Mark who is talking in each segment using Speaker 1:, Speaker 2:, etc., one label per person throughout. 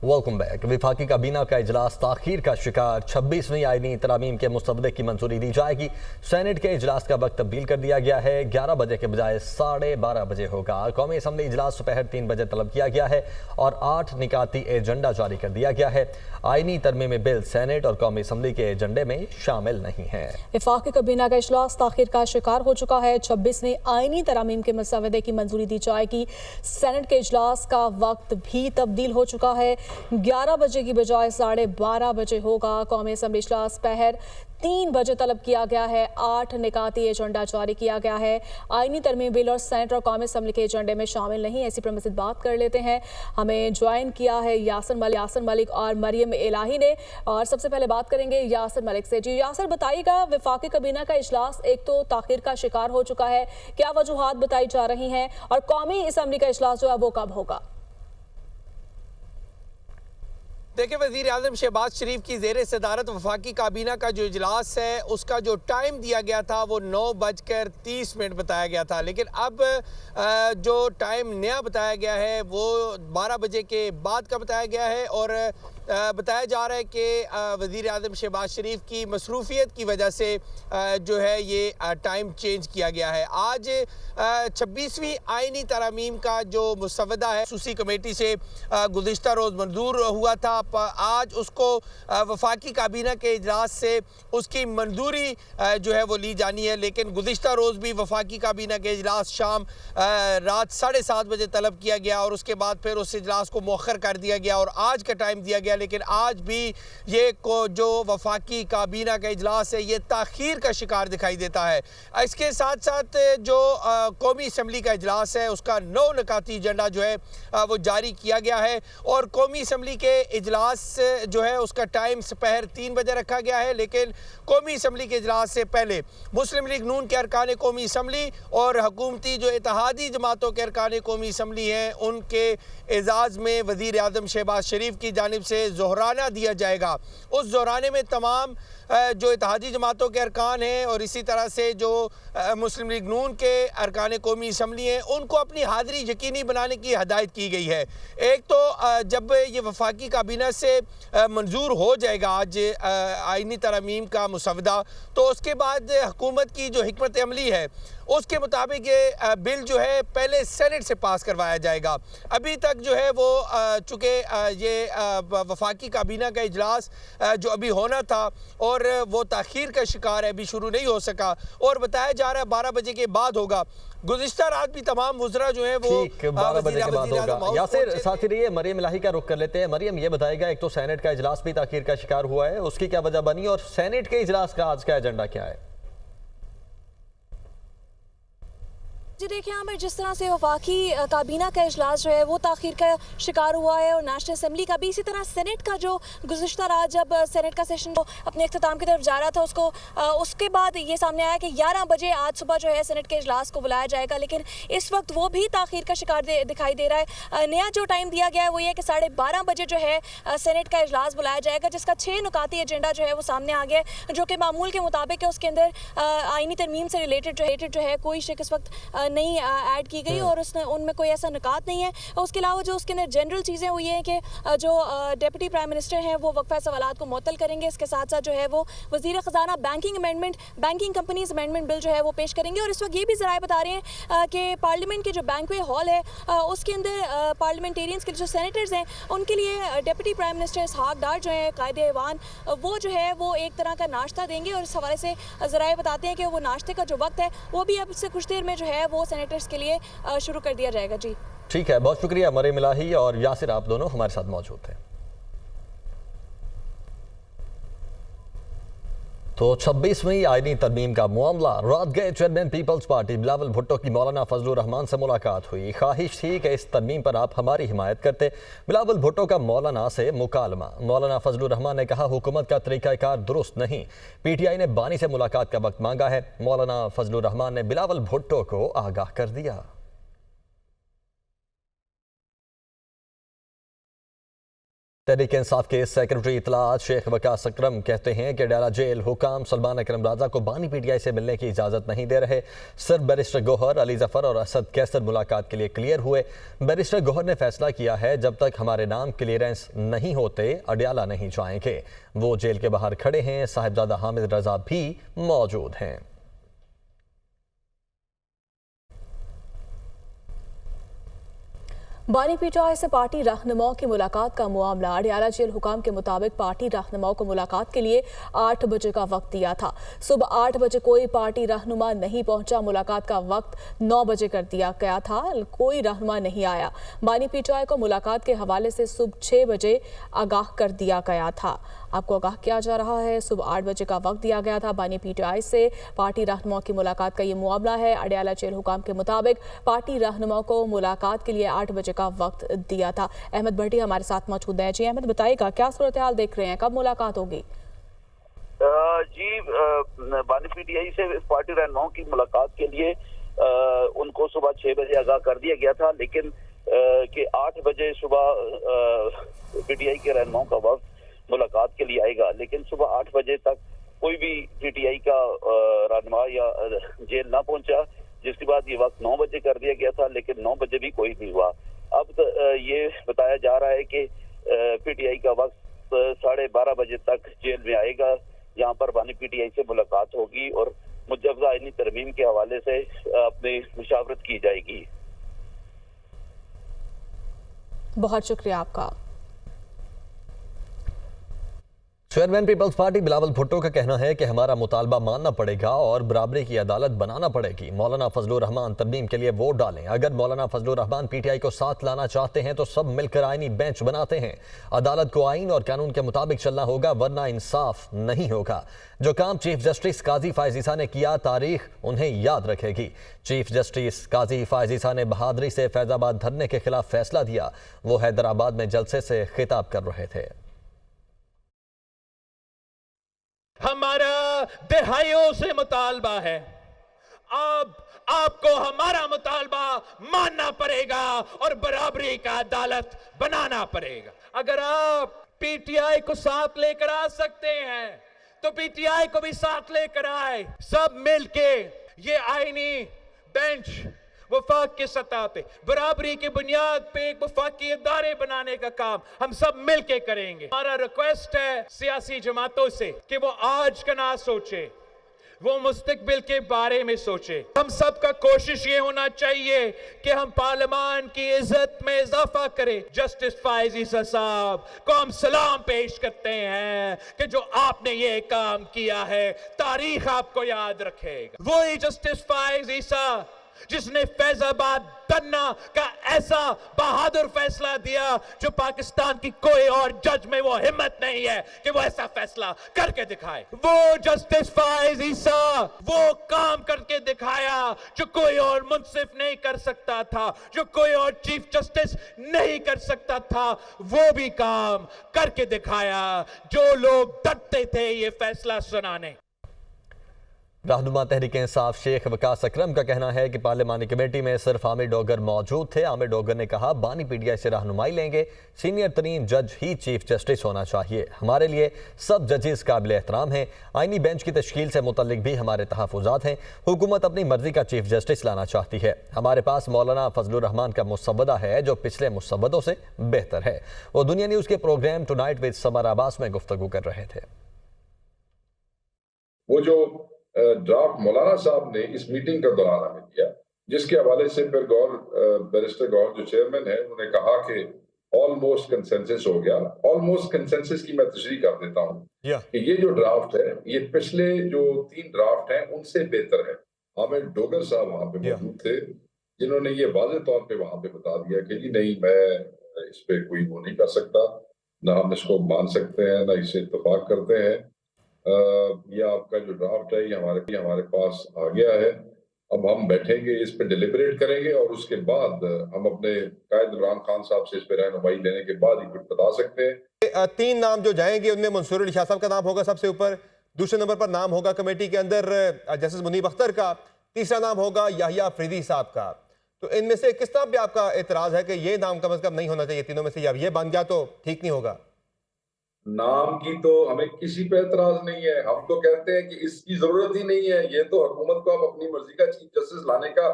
Speaker 1: Welcome back. विफाकी काबीना का इजलास ताखीर का शिकार। 26वीं आईनी तरामीम के मुस्तवदे की मंजूरी दी जाएगी। सेनेट के इजलास का वक्त तब्दील कर दिया गया है। 11 बजे के बजाय 12:30 बजे होगा। कौमी असम्बली इजलास दोपहर 3 बजे तलब किया गया है और 8 निकाती एजेंडा जारी कर दिया गया है। आईनी तरमीमी बिल सेनेट और कौमी असम्बली के एजेंडे में शामिल नहीं है।
Speaker 2: विफाकी काबीना का इजलास ताखीर का शिकार हो चुका है। 26वीं आईनी तरामीम के मुस्तवदे की मंजूरी दी जाएगी। सेनेट के इजलास का वक्त भी तब्दील हो चुका है। 11 बजे की बजाय 12:30 बजे होगा। कौमी असम्बली इजलास दोपहर 3 बजे तलब किया गया है। 8 निकाती एजेंडा जारी किया गया है। आईनी तरमीम बिल और सेनेट और कौमी असम्बली के एजेंडे में शामिल नहीं। ऐसी पर मज़ीद बात कर लेते हैं। हमें ज्वाइन किया है यासर मलिक और मरियम इलाही ने, और सबसे पहले बात करेंगे यासर मलिक से। जी यासर, बताइएगा, विफाकी काबीना का इजलास एक तो ताखीर का शिकार हो चुका है, क्या वजूहात बताई जा रही हैं और कौमी असम्बली का इजलास जो है वो कब होगा?
Speaker 3: देखिए, वज़ीर आज़म शहबाज शरीफ की ज़ेर सदारत वफाकी काबीना का जो इजलास है उसका जो टाइम दिया गया था वो 9:30 बताया गया था, लेकिन अब जो टाइम नया बताया गया है वो 12 बजे के बाद का बताया गया है। और बताया जा रहा है कि वज़ीर आज़म शहबाज शरीफ की मसरूफियत की वजह से जो है ये टाइम चेंज किया गया है। आज 26वीं आईनी तरामीम का जो मुसवदा है सूसी कमेटी से गुज़िश्ता रोज़ मंजूर हुआ था। आज उसको वफाकी काबीना के इजलास से उसकी मंजूरी जो है वो ली जानी है, लेकिन गुज़िश्ता रोज़ भी वफाकी काबीना के इजलास शाम रात 7:30 बजे तलब किया गया और उसके बाद फिर उस इजलास को मौखर कर दिया गया और आज का टाइम दिया गया। लेकिन आज भी ये जो वफाकी काबीना का इजलास है ये ताखीर का शिकार दिखाई देता है। इसके साथ साथ जो कौमी असम्बली का इजलास है उसका 9 निकाती एजेंडा जो है वो जारी किया गया है और कौमी असम्बली के इजलास जो है उसका टाइम दोपहर 3 बजे रखा गया है। लेकिन कौमी असम्बली के इजलास से पहले मुस्लिम लीग नून के अरकान कौमी असम्बली और हुकूमती जो इत्तेहादी जमातों के अरकान कौमी असम्बली हैं उनके एजाज़ में वज़ीर आज़म शहबाज शरीफ की जानिब से ज़ोहराना दिया जाएगा। उस ज़ोहराने में तमाम जो इत्तेहादी जमातों के अरकान हैं और इसी तरह से जो मुस्लिम लीग नून के अरकान कौमी असम्बली हैं उनको अपनी हाज़िरी यकीनी बनाने की हदायत की गई है। एक तो जब ये वफाकी काबीना से मंजूर हो जाएगा आज आईनी तरमीम का मुसवदा, तो उसके बाद हुकूमत की जो हिकमत अमली है उसके मुताबिक ये बिल जो है पहले सेनेट से पास करवाया जाएगा। अभी तक जो है वो चूँकि ये वफाकी काबीना का इजलास जो अभी होना था और वो ताखीर का शिकार है, अभी शुरू नहीं हो सका और बताया जा रहा है 12 बजे के बाद होगा। गुज़िश्ता रात भी तमाम वुज़रा जो है वो
Speaker 1: 12 बजे के बाद होगा। यासिर साथी रहिए, मरियम इलाही का रुख कर लेते हैं। मरियम, ये बताएगा, एक तो सेनेट का इजलास भी ताखीर का शिकार हुआ है, उसकी क्या वजह बनी और सेनेट के इजलास का आज का एजेंडा क्या है?
Speaker 2: जी देखिए, यहाँ पर जिस तरह से वफाकी काबीना का इजलास जो है वो ताखीर का शिकार हुआ है और नेशनल असम्बली का भी, इसी तरह सेनेट का जो गुज़िश्ता रात जब सेनेट का सेशन अपने अख्ताम की तरफ जा रहा था उसके बाद ये सामने आया कि 11 बजे आज सुबह जो है सेनेट के इजलास को बुलाया जाएगा, लेकिन इस वक्त वो भी ताखीर का शिकार दिखाई दे रहा है। नया जो टाइम दिया गया है वो ये कि 12:30 बजे जो है सेनेट का इजलास बुलाया जाएगा, जिसका 6 नुकाती एजेंडा जो है वो सामने आ गया है, जो कि मामूल के मुताबिक है। उसके अंदर आईनी तरमीम से रिलेटेड जो है कोई शिक इस वक्त नहीं ऐड की गई और उनमें कोई ऐसा निकात नहीं है। उसके अलावा जो उसके अंदर जनरल चीज़ें वो ये हैं कि जो डिप्टी प्राइम मिनिस्टर हैं वो वक्फा सवालात को मुअत्तल करेंगे। इसके साथ साथ जो है वो वज़ीर ख़जाना बैंकिंग कंपनीज अमेंडमेंट बिल जो है वो पेश करेंगे। और इस वक्त ये भी ज़राए बता रहे हैं कि पार्लियामेंट के जो बैंक्वे हॉल है उसके अंदर पार्लियामेंटेरियंस के जो सेनेटर्स हैं उनके लिए डिप्टी प्राइम मिनिस्टर इसहाक डार जो है कायदे ऐवान वो जो है वो एक तरह का नाश्ता देंगे और इस हवाले से ज़राए बताते हैं कि वो नाश्ते का जो वक्त है वो भी अब से कुछ देर में जो है वो सेनेटर्स के लिए शुरू कर दिया जाएगा। जी
Speaker 1: ठीक है, बहुत शुक्रिया मरियम इलाही और यासिर, आप दोनों हमारे साथ मौजूद थे। तो 26वीं आईनी तरमीम का मामला, रात गए chairman Peoples Party Bilawal Bhutto की मौलाना फजलुर रहमान से मुलाकात हुई। ख्वाहिश थी कि इस तरमीम पर आप हमारी हिमायत करते। बिलावल भुट्टो का मौलाना से मुकालमा। मौलाना फजलुर रहमान ने कहा हुकूमत का तरीकाकार दुरुस्त नहीं। पीटीआई ने बानी से मुलाकात का वक्त मांगा है। मौलाना फजलुर रहमान ने बिलावल भुट्टो को आगाह कर दिया। तहरीक इंसाफ के सेक्रेटरी इतलात शेख वकास अकरम कहते हैं कि अडयाला जेल हुकाम सलमान अकरम राजा को बानी पीटीआई से मिलने की इजाज़त नहीं दे रहे। सिर्फ बैरिस्टर गौहर, अली जफर और असद कैसर मुलाकात के लिए क्लियर हुए। बैरिस्टर गौहर ने फैसला किया है जब तक हमारे नाम क्लियरेंस नहीं होते अडयाला नहीं जाएंगे। वो जेल के बाहर खड़े हैं। साहिबजादा हामिद रजा भी मौजूद हैं।
Speaker 4: बानी पीटीआई से पार्टी रहनुमाओं की मुलाकात का मामला। अडयाला जेल हुकाम के मुताबिक पार्टी रहनुमाओं को मुलाकात के लिए 8 बजे का वक्त दिया था। सुबह 8 बजे कोई पार्टी रहनुमा नहीं पहुंचा। मुलाकात का वक्त 9 बजे कर दिया गया था, कोई रहनुमा नहीं आया। बानी पीटीआई को मुलाकात के हवाले से सुबह 6 बजे आगाह कर दिया गया था। आपको आगाह किया जा रहा है, सुबह 8 बजे का वक्त दिया गया था। बानी पीटीआई से पार्टी रहनुमाओं की मुलाकात का ये मामला है। अडयाला जेल हुकाम के मुताबिक पार्टी रहनुमाओं को मुलाकात के लिए 8 बजे का वक्त दिया था। अहमद भट्टी हमारे साथ मौजूद है। जी अहमद, बताइएगा क्या सूरत हाल देख रहे हैं, कब मुलाकात होगी?
Speaker 5: जी, बानी पीटीआई से पार्टी रहनुमाओं की मुलाकात के लिए उनको सुबह 6 बजे आगाह कर दिया गया था, लेकिन कि 8 बजे सुबह पीटीआई के रहनुमाओं का वक्त मुलाकात के लिए आएगा। लेकिन सुबह 8 बजे तक कोई भी पीटीआई का रहनुमा या जेल ना पहुंचा, जिसके बाद ये वक्त 9 बजे कर दिया गया था, लेकिन 9 बजे भी कोई नहीं हुआ। अब ये बताया जा रहा है कि पीटीआई का वक्त 12:30 बजे तक जेल में आएगा। यहाँ पर बानी पीटीआई से मुलाकात होगी और मुजवजा आईनी तरमीम के हवाले से अपनी मुशावरत की जाएगी।
Speaker 4: बहुत शुक्रिया आपका।
Speaker 1: Chairman Peoples Party Bilawal Bhutto का कहना है कि हमारा मुतालबा मानना पड़ेगा और बराबरी की अदालत बनाना पड़ेगी। मौलाना फजलुर रहमान तरमीम के लिए वोट डालें। अगर मौलाना फजलुर रहमान पीटीआई को साथ लाना चाहते हैं तो सब मिलकर आईनी बेंच बनाते हैं। अदालत को आइन और कानून के मुताबिक चलना होगा, वरना इंसाफ नहीं होगा। जो काम चीफ जस्टिस काजी फायज ईसा ने किया, तारीख उन्हें याद रखेगी। चीफ जस्टिस काजी फायज ईसा ने बहादुरी से फैजाबाद धरने के खिलाफ फैसला दिया। वो हैदराबाद में जलसे से खिताब कर रहे थे।
Speaker 6: हमारा दहाइयों से मुतालबा है, अब आपको हमारा मुतालबा मानना पड़ेगा और बराबरी का अदालत बनाना पड़ेगा। अगर आप पीटीआई को साथ लेकर आ सकते हैं तो पीटीआई को भी साथ लेकर आए। सब मिलके ये आईनी बेंच वफाक की सतह पे बराबरी की बुनियाद पे एक वफाकी इदारे बनाने का काम हम सब मिलके करेंगे। हमारा रिक्वेस्ट है सियासी जमातों से कि वो आज का ना सोचे, वो मुस्तकबिल के बारे में सोचे। हम सब का कोशिश ये होना चाहिए कि हम पार्लियामान की इज्जत में इजाफा करें। जस्टिस फायज ईसा साहब को हम सलाम पेश करते हैं कि जो आपने ये काम किया है, तारीख आपको याद रखेगा। वही जस्टिस फायज ईसा जिसने फैजाबाद धरना का ऐसा बहादुर फैसला दिया जो पाकिस्तान की कोई और जज में वो हिम्मत नहीं है कि वो ऐसा फैसला करके दिखाए। वो जस्टिस फायज ईसा वो काम करके दिखाया जो कोई और मुंसिफ नहीं कर सकता था, जो कोई और चीफ जस्टिस नहीं कर सकता था। वो भी काम करके दिखाया जो लोग डरते थे ये फैसला सुनाने।
Speaker 1: रहनुमा तहरीक इंसाफ शेख वकास अकरम का कहना है कि पार्लियामानी कमेटी में सिर्फ आमिर डोगर मौजूद थे। आमिर डोगर ने कहा बानी पीटीआई से रहनुमाई लेंगे, सीनियर तरीन जज ही चीफ जस्टिस होना चाहिए। हमारे लिए सब जजेस काबिल एहतराम हैं। आईनी बेंच की तश्कील से मुतल्लिक भी हमारे तहफ़्फ़ुज़ात हैं। हुकूमत अपनी मर्जी का चीफ जस्टिस लाना चाहती है। हमारे पास मौलाना फजलुर रहमान का मुसव्वदा है जो पिछले मुसव्वदों से बेहतर है। वो दुनिया न्यूज़ के programme Tonight with Samar Abbas में गुफ्तगू कर रहे थे।
Speaker 7: वो जो ड्राफ्ट मौलाना साहब ने इस मीटिंग का दौरान हमें दिया, जिसके हवाले से फिर बैरिस्टर गौर जो चेयरमैन है उन्होंने कहा कि ऑलमोस्ट कंसेंसस हो गया। ऑलमोस्ट कंसेंसस की मैं तशरीह कर देता हूँ कि ये जो ड्राफ्ट है ये पिछले जो 3 ड्राफ्ट हैं उनसे बेहतर है। आमिर डोगर साहब वहां पे मौजूद थे जिन्होंने ये वाज़े तौर पे वहां पे बता दिया कि जी नहीं, मैं इस पे कोई वो नहीं कर सकता, ना हम इसको मान सकते हैं ना इसे इत्तेफाक करते हैं। ये आपका जो ड्राफ्ट है ये हमारे पास आ गया है। अब हम बैठेंगे, इस पे डिलिबरेट करेंगे और उसके बाद हम अपने कायद इमरान खान साहब से इस पे रहनुमाई लेने के बाद ही कुछ बता सकते हैं।
Speaker 8: 3 नाम जो जाएंगे उनमें मंसूर अली शाह साहब का नाम होगा सबसे ऊपर, दूसरे नंबर पर नाम होगा कमेटी के अंदर जस्टिस मुनीब अख्तर का, तीसरा नाम होगा याहिया अफरीदी साहब का। तो इनमें से किस तरह पे आपका एतराज है कि ये नाम कम से कम नहीं होना चाहिए तीनों में से, या ये बन गया तो ठीक नहीं होगा?
Speaker 7: नाम की तो हमें किसी पे एतराज नहीं है। हम तो कहते हैं कि इसकी जरूरत ही नहीं है। ये तो हुकूमत को आप अपनी मर्जी का चीफ जस्टिस लाने का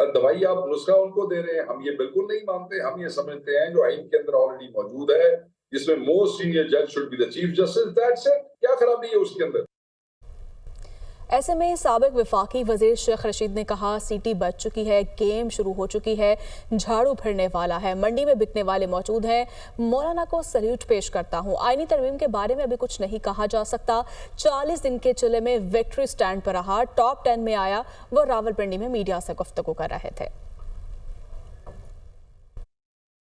Speaker 7: दवाई आप नुस्खा उनको दे रहे हैं। हम ये बिल्कुल नहीं मानते। हम ये समझते हैं जो आइन के अंदर ऑलरेडी मौजूद है, जिसमें मोस्ट सीनियर जज should be the chief justice, that's it. क्या खराबी है उसके अंदर?
Speaker 4: ऐसे में साबिक वफाकी वजीर शेख रशीद ने कहा, सीटी बच चुकी है, गेम शुरू हो चुकी है, झाड़ू फिरने वाला है, मंडी में बिकने वाले मौजूद हैं। मौलाना को सल्यूट पेश करता हूं। आईनी तरमीम के बारे में अभी कुछ नहीं कहा जा सकता। 40 दिन के चले में विक्ट्री स्टैंड पर रहा, टॉप 10 में आया। वो रावलपिंडी में मीडिया से गुफ्तगू कर रहे थे।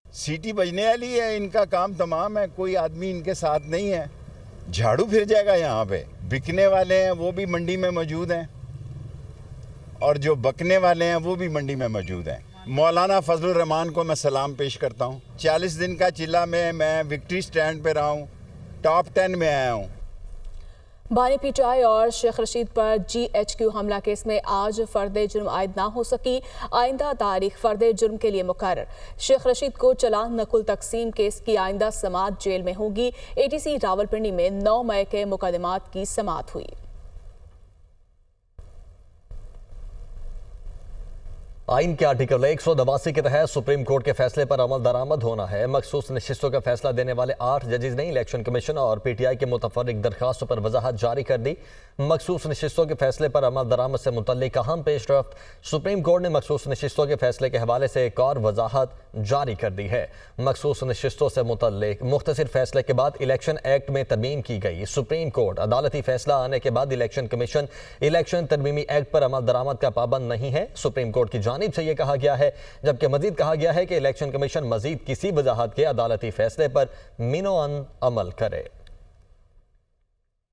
Speaker 9: सीटी बजने वाली है, इनका काम तमाम है, कोई आदमी इनके साथ नहीं है। झाड़ू फिर जाएगा। यहाँ पे बिकने वाले हैं वो भी मंडी में मौजूद हैं और जो बकने वाले हैं वो भी मंडी में मौजूद हैं। मौलाना फजलुर रहमान को मैं सलाम पेश करता हूँ। 40 दिन का चिल्ला में मैं विक्ट्री स्टैंड पे रहा हूँ, टॉप 10 में आया हूँ।
Speaker 4: बानी पीटीआई और शेख रशीद पर GHQ हमला केस में आज फर्द जुर्म आयद ना हो सकी। आइंदा तारीख फर्द जुर्म के लिए मुकर्रर। शेख रशीद को चलान नकुल तकसीम केस की आइंदा समाअत जेल में होगी। ATC रावलपिंडी में 9 मई के मुकदमात की समाअत हुई।
Speaker 1: आइन के आर्टिकल 182 के तहत सुप्रीम कोर्ट के फैसले पर अमल दरामद होना है। मखसूस नशिस्तों का फैसला देने वाले 8 जजेस ने इलेक्शन कमीशन और PTI के मुतफर्रिक दरखास्तों पर वजाहत जारी कर दी। मखसूस नशिस्तों के फैसले पर अमल दरामद से मुतल्लिक अहम पेशरफ्त। सुप्रीम कोर्ट ने मखसूस नशिस्तों के फैसले के हवाले से एक और वजाहत जारी कर दी है। मखसूस नशिस्तों से मुतल्लिक मुख्तसर फैसले के बाद इलेक्शन एक्ट में तरमीम की गई। सुप्रीम कोर्ट अदालती फैसला आने के बाद इलेक्शन कमीशन इलेक्शन तरमीमी एक्ट पर अमल दरामद का पाबंद नहीं है। सुप्रीम कोर्ट की जानिब से यह कहा गया है, जबकि मजीद कहा गया है कि इलेक्शन कमीशन मजीद किसी वजाहत के अदालती फैसले पर मिनो अन अमल करे।